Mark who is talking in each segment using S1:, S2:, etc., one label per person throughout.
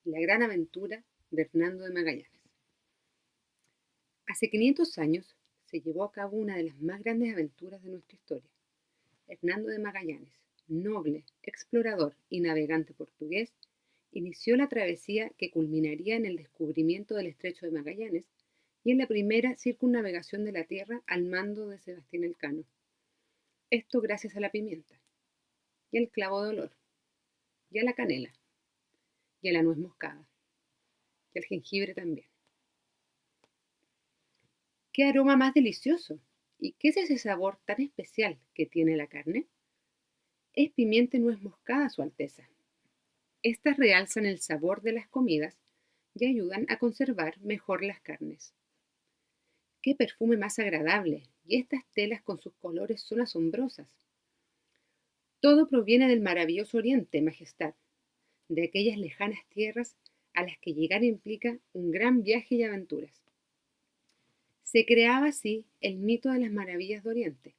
S1: La gran aventura de Hernando de Magallanes. Hace 500 años se llevó a cabo una de las más grandes aventuras de nuestra historia. Hernando de Magallanes, noble, explorador y navegante portugués, inició la travesía que culminaría en el descubrimiento del Estrecho de Magallanes y en la primera circunnavegación de la Tierra al mando de Sebastián Elcano. Esto gracias a la pimienta, y al clavo de olor, y a la canela, y a la nuez moscada, y al jengibre también. ¡Qué aroma más delicioso! ¿Y qué es ese sabor tan especial que tiene la carne? Es pimienta y nuez moscada, Su Alteza. Estas realzan el sabor de las comidas y ayudan a conservar mejor las carnes. ¡Qué perfume más agradable! Y estas telas con sus colores son asombrosas. Todo proviene del maravilloso Oriente, Majestad, de aquellas lejanas tierras a las que llegar implica un gran viaje y aventuras. Se creaba así el mito de las maravillas de Oriente.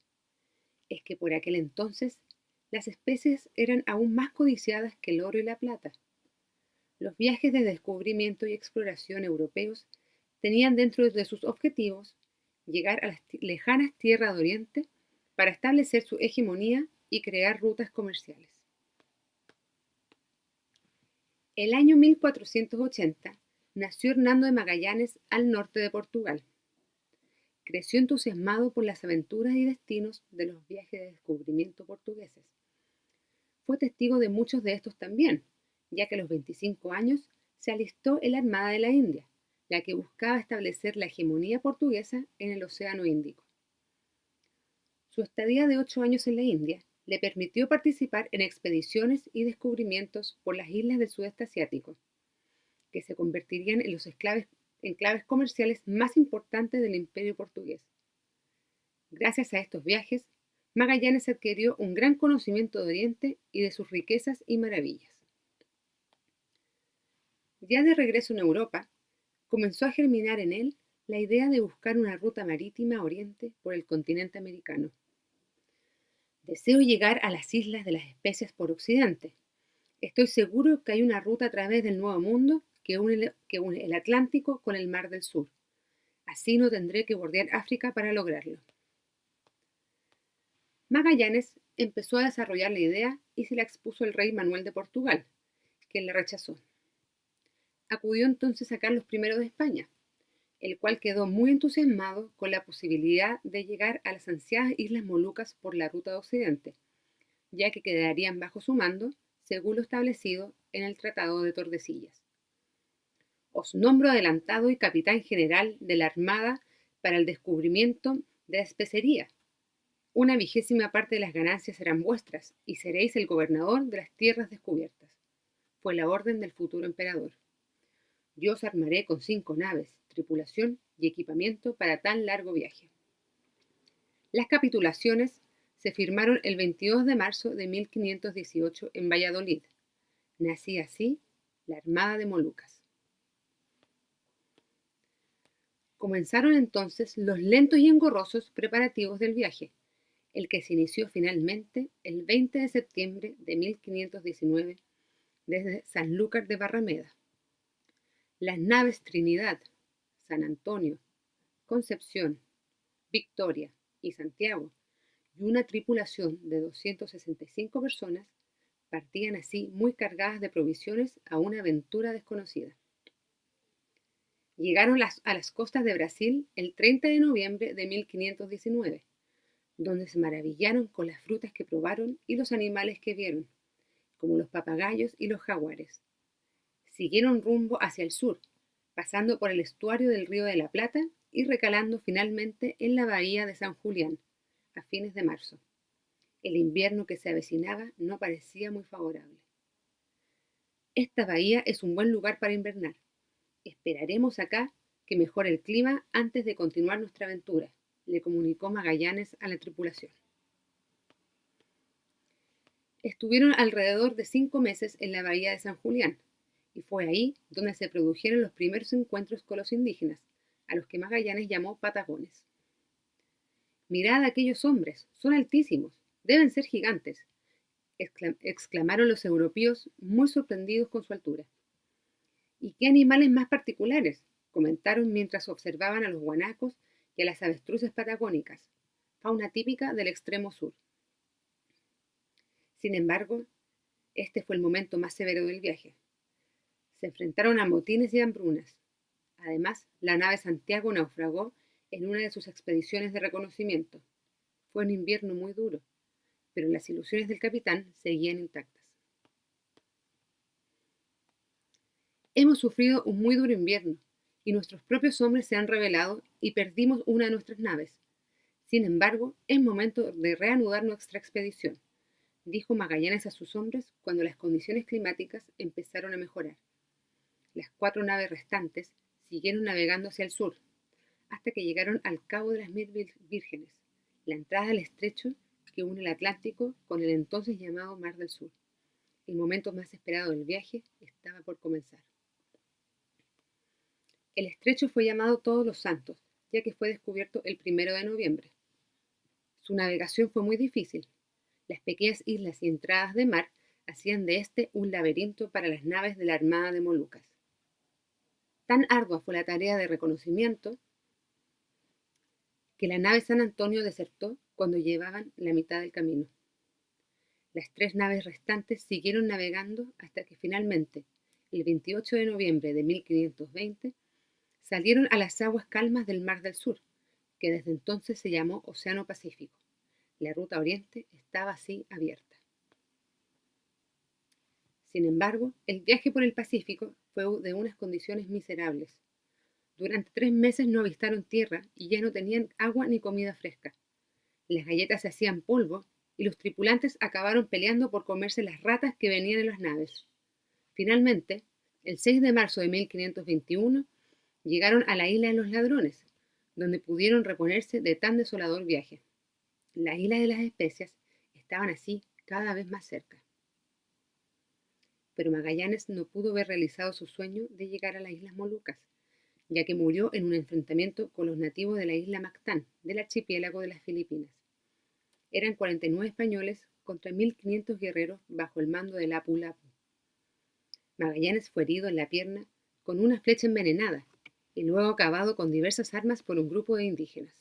S1: Es que por aquel entonces las especies eran aún más codiciadas que el oro y la plata. Los viajes de descubrimiento y exploración europeos tenían dentro de sus objetivos llegar a las lejanas tierras de Oriente para establecer su hegemonía y crear rutas comerciales. El año 1480 nació Hernando de Magallanes al norte de Portugal. Creció entusiasmado por las aventuras y destinos de los viajes de descubrimiento portugueses. Fue testigo de muchos de estos también, ya que a los 25 años se alistó en la Armada de la India, la que buscaba establecer la hegemonía portuguesa en el Océano Índico. Su estadía de 8 años en la India le permitió participar en expediciones y descubrimientos por las islas del sudeste asiático, que se convertirían en los enclaves comerciales más importantes del Imperio portugués. Gracias a estos viajes, Magallanes adquirió un gran conocimiento de Oriente y de sus riquezas y maravillas. Ya de regreso en Europa, comenzó a germinar en él la idea de buscar una ruta marítima a Oriente por el continente americano. Deseo llegar a las islas de las especias por Occidente. Estoy seguro que hay una ruta a través del Nuevo Mundo que une el Atlántico con el Mar del Sur. Así no tendré que bordear África para lograrlo. Magallanes empezó a desarrollar la idea y se la expuso el rey Manuel de Portugal, quien la rechazó. Acudió entonces a Carlos I de España, el cual quedó muy entusiasmado con la posibilidad de llegar a las ansiadas Islas Molucas por la ruta de Occidente, ya que quedarían bajo su mando, según lo establecido en el Tratado de Tordesillas. Os nombro adelantado y capitán general de la Armada para el descubrimiento de la especería. Una 20ª parte de las ganancias serán vuestras y seréis el gobernador de las tierras descubiertas. Fue la orden del futuro emperador. Yo os armaré con 5 naves, tripulación y equipamiento para tan largo viaje. Las capitulaciones se firmaron el 22 de marzo de 1518 en Valladolid. Nacía así la Armada de Molucas. Comenzaron entonces los lentos y engorrosos preparativos del viaje, el que se inició finalmente el 20 de septiembre de 1519 desde Sanlúcar de Barrameda. Las naves Trinidad, San Antonio, Concepción, Victoria y Santiago, y una tripulación de 265 personas, partían así muy cargadas de provisiones a una aventura desconocida. Llegaron a las costas de Brasil el 30 de noviembre de 1519, donde se maravillaron con las frutas que probaron y los animales que vieron, como los papagayos y los jaguares. Siguieron rumbo hacia el sur, pasando por el estuario del Río de la Plata y recalando finalmente en la bahía de San Julián, a fines de marzo. El invierno que se avecinaba no parecía muy favorable. Esta bahía es un buen lugar para invernar. Esperaremos acá que mejore el clima antes de continuar nuestra aventura, le comunicó Magallanes a la tripulación. Estuvieron alrededor de 5 meses en la bahía de San Julián, y fue ahí donde se produjeron los primeros encuentros con los indígenas, a los que Magallanes llamó patagones. Mirad a aquellos hombres, son altísimos, deben ser gigantes, exclamaron los europeos muy sorprendidos con su altura. ¿Y qué animales más particulares?, comentaron mientras observaban a los guanacos y a las avestruces patagónicas, fauna típica del extremo sur. Sin embargo, este fue el momento más severo del viaje. Se enfrentaron a motines y hambrunas. Además, la nave Santiago naufragó en una de sus expediciones de reconocimiento. Fue un invierno muy duro, pero las ilusiones del capitán seguían intactas. Hemos sufrido un muy duro invierno, y nuestros propios hombres se han rebelado y perdimos una de nuestras naves. Sin embargo, es momento de reanudar nuestra expedición, dijo Magallanes a sus hombres cuando las condiciones climáticas empezaron a mejorar. Las 4 naves restantes siguieron navegando hacia el sur, hasta que llegaron al Cabo de las Mil Vírgenes, la entrada al estrecho que une el Atlántico con el entonces llamado Mar del Sur. El momento más esperado del viaje estaba por comenzar. El estrecho fue llamado Todos los Santos, ya que fue descubierto el 1 de noviembre. Su navegación fue muy difícil. Las pequeñas islas y entradas de mar hacían de este un laberinto para las naves de la Armada de Molucas. Tan ardua fue la tarea de reconocimiento que la nave San Antonio desertó cuando llevaban la mitad del camino. Las 3 naves restantes siguieron navegando hasta que finalmente, el 28 de noviembre de 1520, salieron a las aguas calmas del Mar del Sur, que desde entonces se llamó Océano Pacífico. La ruta oriente estaba así abierta. Sin embargo, el viaje por el Pacífico fue de unas condiciones miserables. Durante 3 meses no avistaron tierra y ya no tenían agua ni comida fresca. Las galletas se hacían polvo y los tripulantes acabaron peleando por comerse las ratas que venían en las naves. Finalmente, el 6 de marzo de 1521, llegaron a la isla de los Ladrones, donde pudieron reponerse de tan desolador viaje. Las islas de las Especias estaban así cada vez más cerca. Pero Magallanes no pudo ver realizado su sueño de llegar a las Islas Molucas, ya que murió en un enfrentamiento con los nativos de la isla Mactán, del archipiélago de las Filipinas. Eran 49 españoles contra 1500 guerreros bajo el mando de Lapu Lapu. Magallanes fue herido en la pierna con una flecha envenenada y luego acabado con diversas armas por un grupo de indígenas.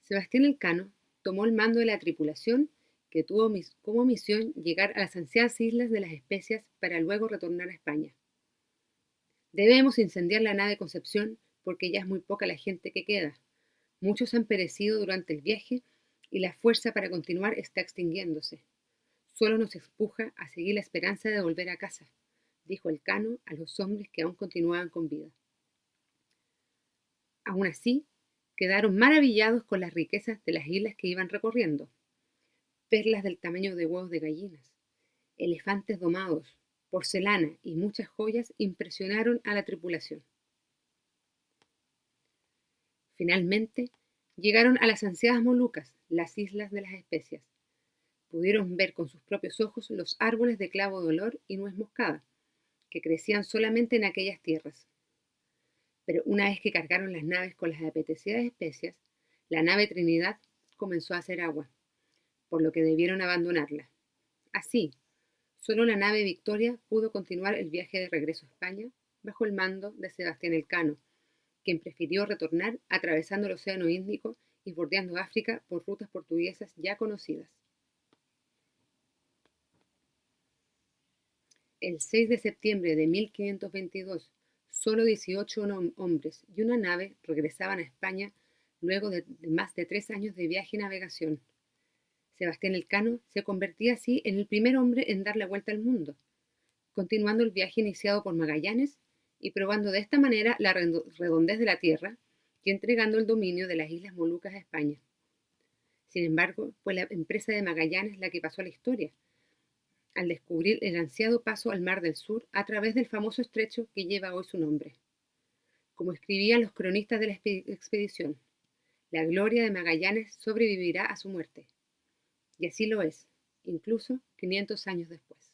S1: Sebastián Elcano tomó el mando de la tripulación, que tuvo como misión llegar a las ansiadas Islas de las Especias para luego retornar a España. Debemos incendiar la nave Concepción porque ya es muy poca la gente que queda. Muchos han perecido durante el viaje y la fuerza para continuar está extinguiéndose. Solo nos empuja a seguir la esperanza de volver a casa, dijo Elcano a los hombres que aún continuaban con vida. Aún así, quedaron maravillados con las riquezas de las islas que iban recorriendo. Perlas del tamaño de huevos de gallinas, elefantes domados, porcelana y muchas joyas impresionaron a la tripulación. Finalmente, llegaron a las ansiadas Molucas, las Islas de las Especias. Pudieron ver con sus propios ojos los árboles de clavo de olor y nuez moscada, que crecían solamente en aquellas tierras. Pero una vez que cargaron las naves con las apetecidas especias, la nave Trinidad comenzó a hacer agua, por lo que debieron abandonarla. Así, solo la nave Victoria pudo continuar el viaje de regreso a España bajo el mando de Sebastián Elcano, quien prefirió retornar atravesando el Océano Índico y bordeando África por rutas portuguesas ya conocidas. El 6 de septiembre de 1522, solo 18 hombres y una nave regresaban a España luego de más de 3 años de viaje y navegación. Sebastián Elcano se convertía así en el primer hombre en dar la vuelta al mundo, continuando el viaje iniciado por Magallanes y probando de esta manera la redondez de la Tierra y entregando el dominio de las Islas Molucas a España. Sin embargo, fue la empresa de Magallanes la que pasó a la historia, al descubrir el ansiado paso al Mar del Sur a través del famoso estrecho que lleva hoy su nombre. Como escribían los cronistas de la expedición, la gloria de Magallanes sobrevivirá a su muerte. Y así lo es, incluso 500 años después.